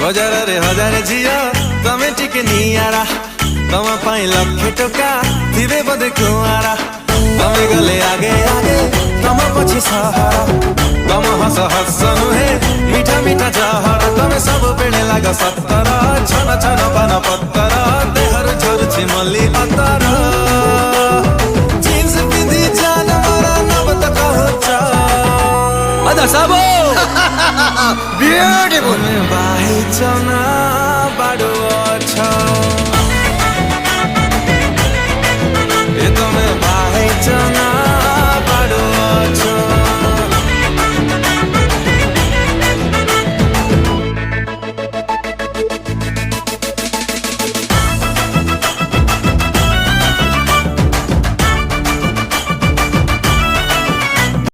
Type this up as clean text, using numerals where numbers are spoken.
बजार रे हजार झियो तमे टिके नियारा तम पाई लक्षे टका थिबे बदे कुआरा तमे गले आगे आगे तम पछि सहारा तम हस हस नुहे मीठा मीठा जहरा तमे सब बेड़े लाग सत्तर छन छन पान पत्तर देहर झरुछि मल्ली अतर जीन्स पिंधी जान मरा नब तक होचा अदा साबो ब्यूटीफुल बाही चना बाडो